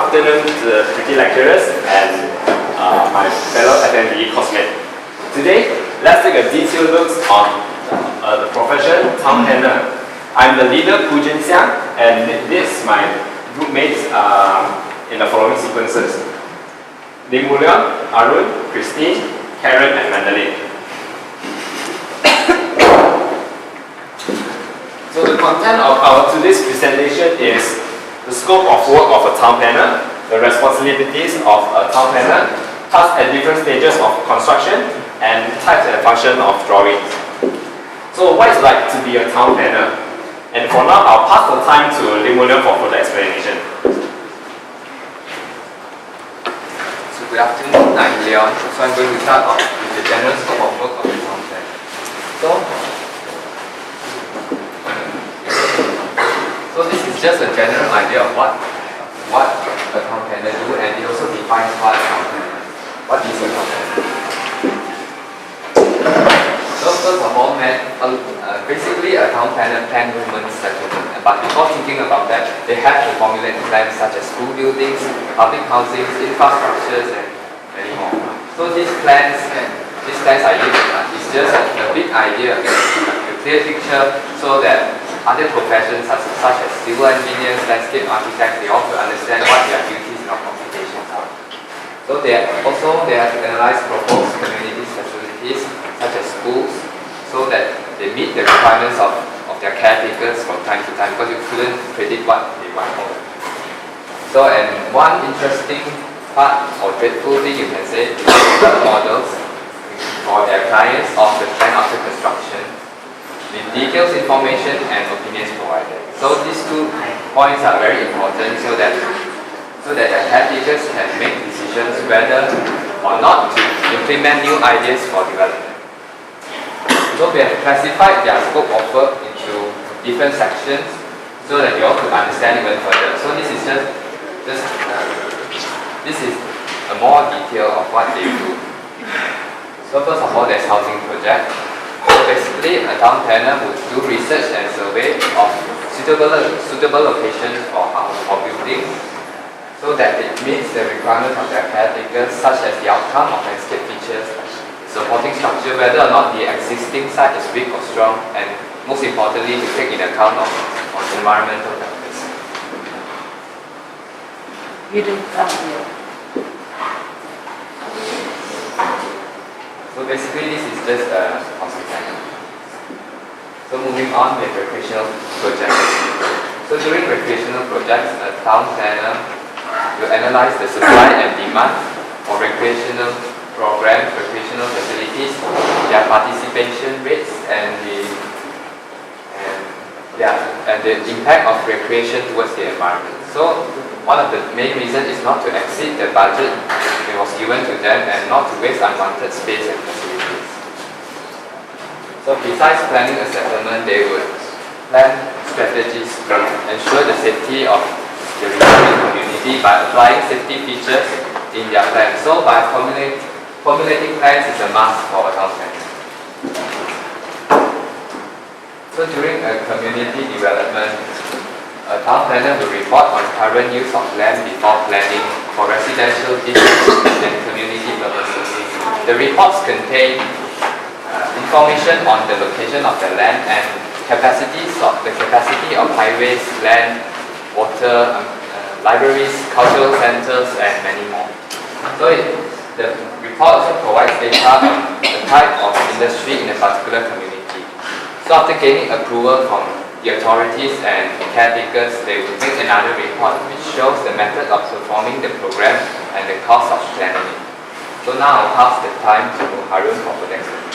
afternoon to the pretty lecturers and my fellow Fnbe classmates. Today, let's take a detailed look on the profession town planner. I'm the leader P1-JAN15 and this is my group mates in the following sequences: Limulia, Arun, Christine, Karen and Mandalay. So the content of our today's presentation is the scope of work of a town planner, the responsibilities of a town planner, tasks at different stages of construction, and types and function of drawings. So what it's like to be a town planner? And for now, I'll pass the time to Limulia for further explanation. So good afternoon, I'm Leon. So I'm going to start off with the general scope of work of the town planner. So this is just a general idea of what a town planner do, and it also defines what a town planner. What is a town planner? So first of all, basically a town planner plans human settlement. But before thinking about that, they have to formulate plans such as school buildings, public housing, infrastructures, and many more. So these plans are it's just a big idea, a clear picture, so that other professions such as civil engineers, landscape architects, they also understand what their duties and obligations are. So they have to analyze proposed community facilities such as schools, so that they meet the requirements of their caretakers from time to time, because you couldn't predict what they want. So, and one interesting part or dreadful thing you can say is the models for their clients of the plan after construction, with details, information, and opinions provided. So these 2 points are very important, so that the caretakers can make decisions whether or not to implement new ideas for development. So we have classified their scope of work into different sections, so that you all could understand even further. So this is this is a more detail of what they do. So first of all, there's housing project. So basically, a town planner would do research and survey of suitable locations for buildings, so that it meets the requirements of their caretakers, such as the outcome of landscape features, supporting structure, whether or not the existing site is weak or strong, and most importantly, to take in account of environmental factors. So basically, this is just a housing plan. So moving on with recreational projects. So during recreational projects, a town planner will analyze the supply and demand for recreational programs, recreational facilities, their participation rates, and the impact of recreation towards the environment. So one of the main reasons is not to exceed the budget that was given to them and not to waste unwanted space and facilities. So besides planning a settlement, they would plan strategies to ensure the safety of the residing community by applying safety features in their plans. So by formulating plans is a must for a town planner. So during a community development, a town planner will report on current use of land before planning for residential districts and community purposes. The reports contain information on the location of the land and the capacity of highways, land, water, libraries, cultural centers, and many more. So the report also provides data on the type of industry in a particular community. So after gaining approval from the authorities and caretakers, they will make another report which shows the method of performing the program and the cost of planning it. So now I'll pass the time to Harun for the next one.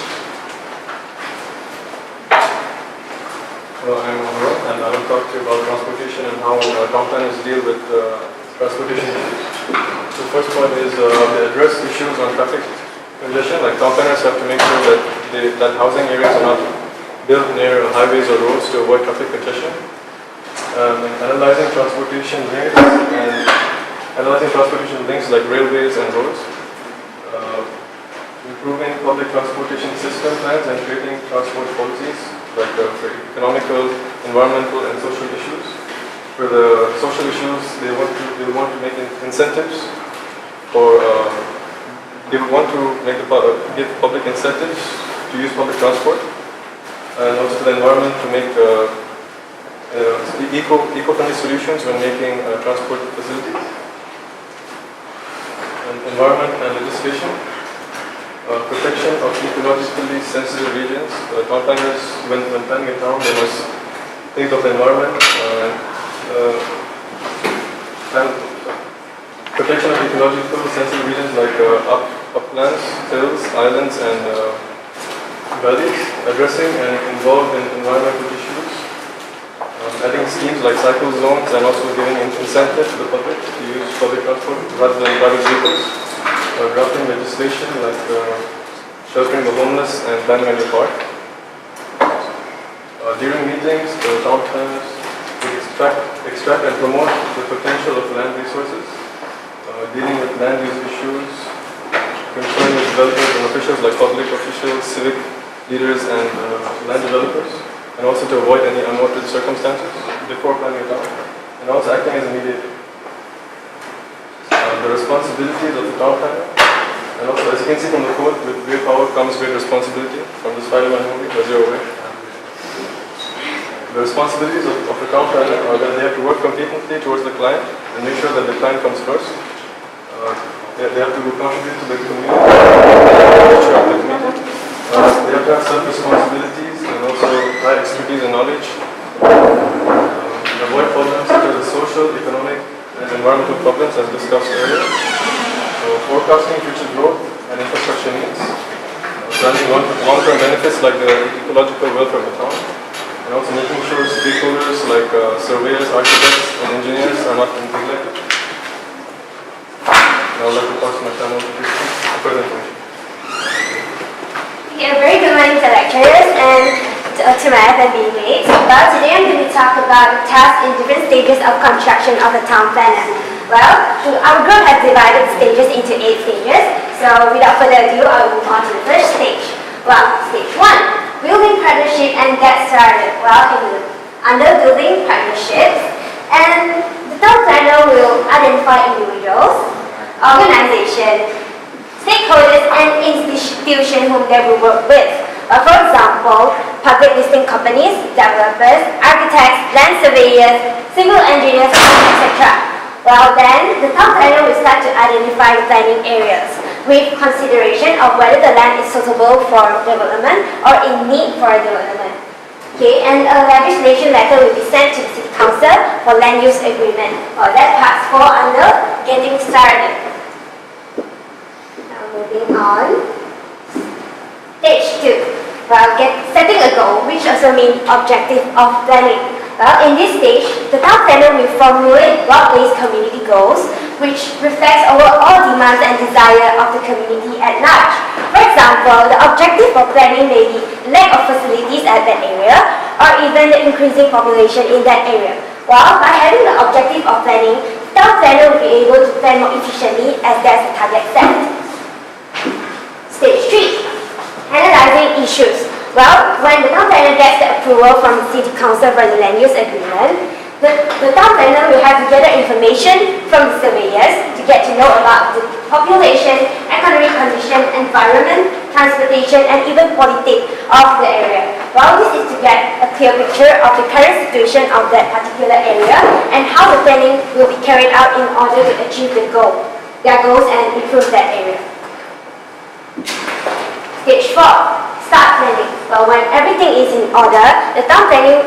Hello, I'm Harun, and I will talk to you about transportation and how town planners deal with transportation issues. So first one is they address issues on traffic congestion. Like town planners have to make sure that housing areas are not built near highways or roads to avoid traffic congestion. Analyzing transportation links like railways and roads. Improving public transportation system plans and creating transport policies like for economical, environmental, and social issues. For the social issues, they want to make incentives for they would want to make give public incentives to use public transport, and also for the environment to make eco-friendly solutions when making transport facilities. And environment and legislation, protection of ecologically sensitive regions. Town planners, when planning a town, they must think of the environment and protection of ecological sensitive regions like uplands, hills, islands, and valleys, addressing and involved in environmental issues, adding schemes like cycle zones, and also giving incentive to the public to use public transport rather than private vehicles, drafting legislation like sheltering the homeless and planning a new park. During meetings, the town planners would extract and promote the potential of land resources, dealing with land use issues, conferring with developers and officials like public officials, civic leaders, and land developers, and also to avoid any unwanted circumstances before planning a town, and also acting as a mediator. The responsibilities of the town planner, and also as you can see from the quote, with great power comes great responsibility, from the Spider-Man movie, as you're aware. The responsibilities of the town planner are that they have to work competently towards the client and make sure that the client comes first. They have to contribute to the community, they have to have self-responsibilities and also high expertise and knowledge. Avoid problems such as the social, economic, and environmental problems as discussed earlier. Forecasting future growth and infrastructure needs. Planning long-term benefits like the ecological welfare of the town. And also making sure stakeholders like surveyors, architects, and engineers are not neglected. I would like to pass my time over to Christy for further information. Okay, a very good morning to lecturers and to my Fnbe mates. Well, today I'm going to talk about the tasks in different stages of construction of a town planner. Well, our group has divided stages into 8 stages. So without further ado, I will move on to the first stage. Well, stage 1, building partnership and get started. Well, under building partnerships, and the town planner will identify individuals, organizations, stakeholders, and institutions whom they will work with. For example, public listing companies, developers, architects, land surveyors, civil engineers, etc. Well then, the town planner will start to identify the planning areas with consideration of whether the land is suitable for development or in need for development. Okay, and a legislation letter will be sent to the City Council for land use agreement. That part falls under getting started. Now moving on. Stage 2. Well, setting a goal, which also means objective of planning. Well, in this stage, the town planner will formulate broad-based community goals, which reflects overall demands and desire of the community at large. For example, the objective of planning may be lack of facilities at that area, or even the increasing population in that area. Well, by having the objective of planning, the town planner will be able to plan more efficiently as there's a target set. Stage 3. Analyzing issues. Well, when the town planner gets the approval from the City Council for the land use agreement, the town planner will have to gather information from the surveyors to get to know about the population, economic condition, environment, transportation, and even politics of the area. Well, this is to get a clear picture of the current situation of that particular area and how the planning will be carried out in order to achieve their goals and improve that area. Stage 4. Start planning. Well, when everything is in order, the town planner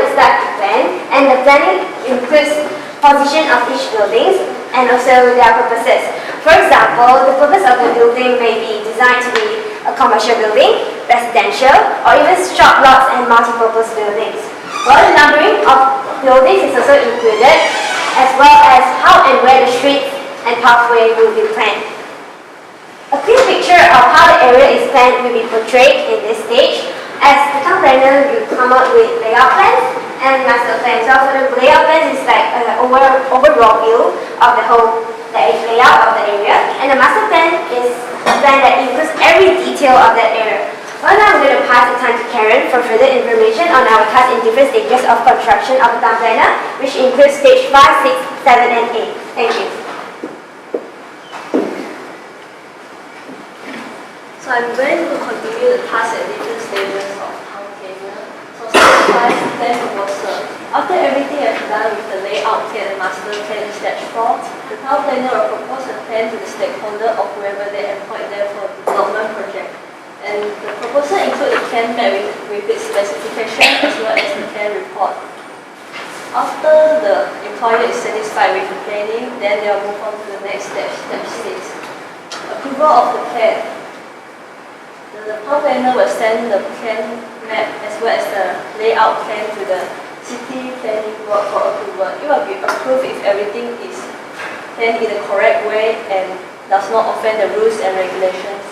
will start to plan, and the planning includes position of each buildings and also their purposes. For example, the purpose of the building may be designed to be a commercial building, residential, or even shop lots and multi-purpose buildings. Well, the numbering of buildings is also included, as well as how and where the streets and pathway will be planned. A clear picture of how the area is planned will be portrayed in this stage, as the town planner will come up with layout plans and master plans. So for the layout plans, it's like an overall view of the whole layout of the area, and the master plan is a plan that includes every detail of that area. Well, now I'm going to pass the time to Karen. Karen for further information on our task in different stages of construction of the town planner, which includes stage 5, 6, 7, and 8. Thank you. So I'm going to continue the task at different stages of town planner. So stage 5, plan proposal. After everything is done with the layout plan and master plan in stage 4, the town planner will propose a plan to the stakeholder or whoever they employ there for development project. And the proposal includes a plan map with its specification as well as the plan report. After the employer is satisfied with the planning, then they will move on to the next step, step 6. Approval of the plan. The town planner will send the plan map as well as the layout plan to the city planning board for approval. It will be approved if everything is planned in the correct way and does not offend the rules and regulations.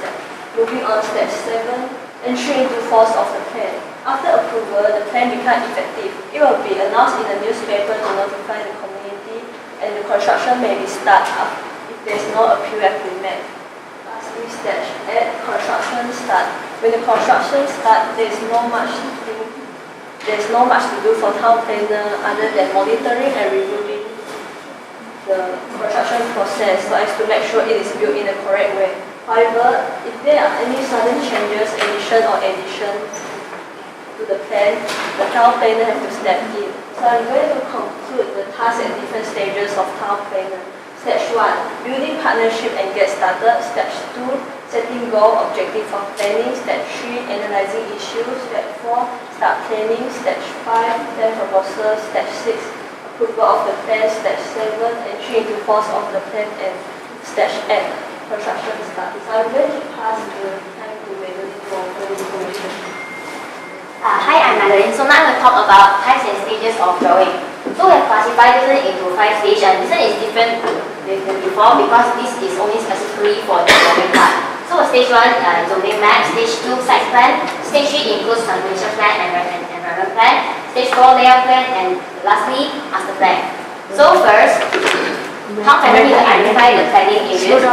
Moving on, step 7, entry into force of the plan. After approval, the plan becomes effective. It will be announced in the newspaper to notify the community, and the construction may be started if there is no appeal have been met. Lastly, step 8, construction start. When the construction starts, there is no much to do for town planner other than monitoring and reviewing the construction process so as to make sure it is built in the correct way. However, if there are any sudden changes, addition to the plan, the town planner has to step in. So I'm going to conclude the task at different stages of town planner. Stage 1, building partnership and get started. Stage 2, setting goal, objective of planning. Stage 3, analyzing issues. Stage 4, start planning. Stage 5, plan proposal. Stage 6, approval of the plan. Stage 7, entry into force of the plan. And stage 8, construction start. So I'm going to pass the time to Madeline for further information. Hi, I'm Madeline. So now I'm going to talk about types and stages of drawing. So we have classified this one into 5 stages, and this one is different than before because this is only specifically for the drawing part. So stage 1, zoning map. Stage 2, site plan. Stage 3 includes transportation plan and environment plan. Stage 4, layout plan, and lastly, master plan. So first, town planner need to identify the planning areas.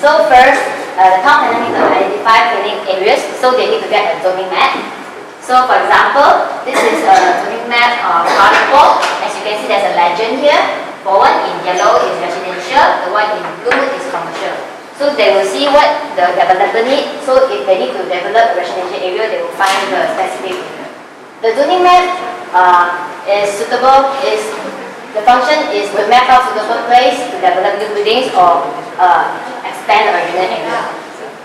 So first, the town planner need to identify planning areas, so they need to get a zoning map. So for example, this is a zoning map of Hartford. As you can see, there's a legend here. For one in yellow is residential, the one in blue is commercial. So they will see what the developer needs. So if they need to develop a residential area, they will find the specific area. The zoning map is suitable, the function is to map out suitable place to develop new buildings or expand the original area.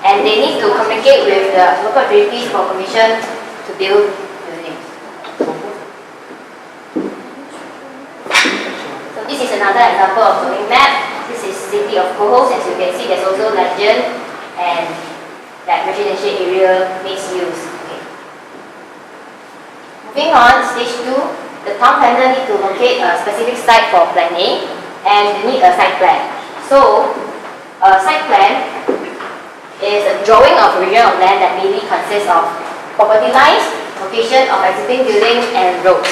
And they need to communicate with the local authorities for permission to build buildings. So this is another example of zoning map. This is city of co-host. As you can see, there's also legend and that residential area makes use. Okay. Moving on, stage 2. The town planner need to locate a specific site for planning and they need a site plan. So, a site plan is a drawing of a region of land that mainly consists of property lines, location of existing buildings, and roads.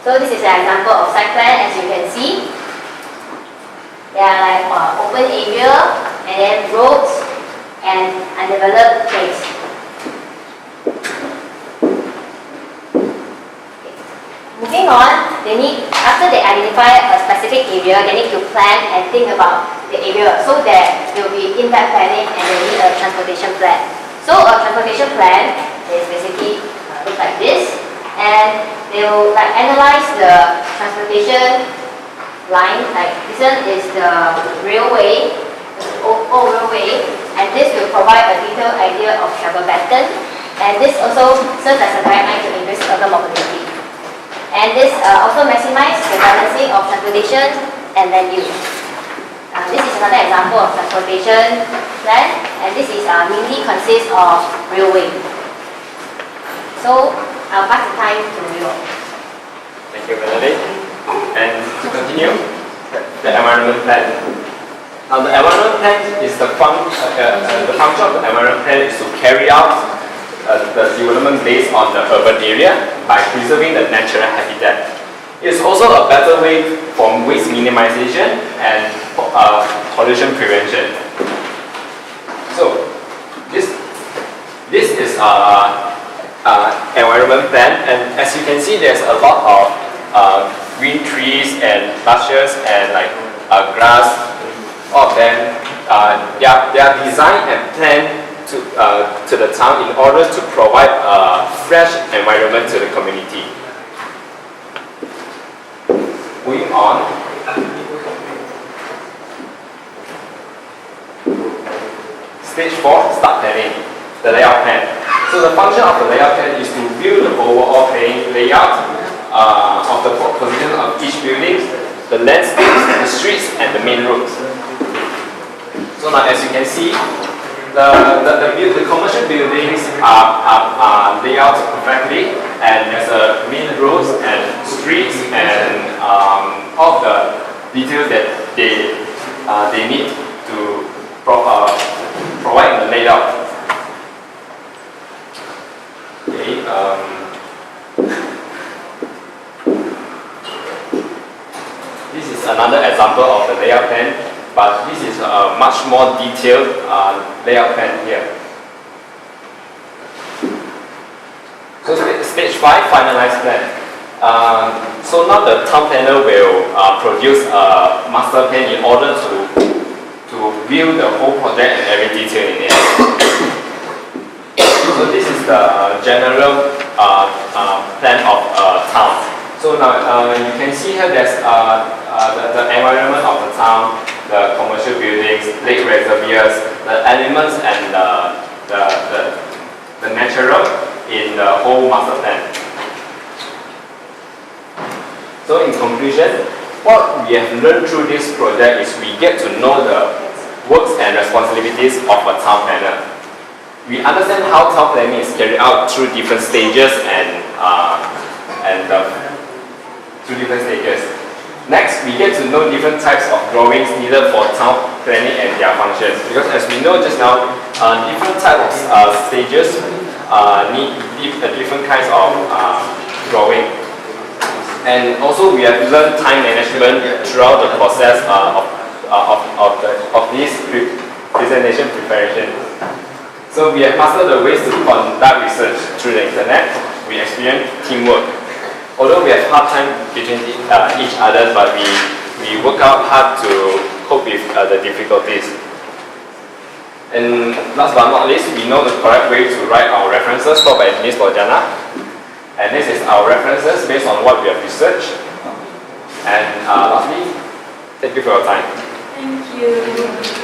So this is an example of site plan. As you can see, there are like open area and then roads and undeveloped place. Moving on, after they identify a specific area, they need to plan and think about the area so that there will be in-depth planning and they need a transportation plan. So a transportation plan is basically look like this, and they will analyze the transportation line. Like this one is the railway, old railway, and this will provide a detailed idea of travel pattern, and this also serves as a guideline to increase urban mobility. And this also maximizes the balancing of transportation and land use. This is another example of transportation plan, and this is mainly consists of railway. So I'll pass the time to you. Thank you, Melody. And to continue, the environment plan. Now, the environment plan is the function of the environment plan is to carry out the development based on the urban area by preserving the natural habitat. It's also a better way for waste minimization and pollution prevention. So, this environment plan, and as you can see, there's a lot of green trees and pastures and like grass. All of them, they are designed and planned to the town in order to provide a fresh environment to the community. Moving on. Stage 4, start planning, the layout plan. So the function of the layout plan is to view the overall planning layout of the position of each building, the landscapes, the streets, and the main roads. So now as you can see, the commercial buildings are laid out perfectly, and there's a main roads and streets and all of the details that they need to provide in the layout. Okay, this is another example of the layout plan, but this is a much more detailed layout plan here. So stage 5, finalized plan. So now the town planner will produce a master plan in order to view the whole project and every detail in it. So this is the general plan of a town. So now you can see here there's the environment of the town, the commercial buildings, lake reservoirs, the elements and the natural in the whole master plan. So in conclusion, what we have learned through this project is we get to know the works and responsibilities of a town planner. We understand how town planning is carried out through different stages and through different stages. Next, we get to know different types of drawings needed for town planning and their functions. Because as we know just now, different types of stages need different kinds of drawing. And also, we have learned time management throughout the process of this presentation preparation. So we have mastered the ways to conduct research through the internet. We experience teamwork. Although we have hard time between each other, but we work out hard to cope with the difficulties. And last but not least, we know the correct way to write our references taught by Ms. Bojana. And this is our references based on what we have researched. And lastly, thank you for your time. Thank you.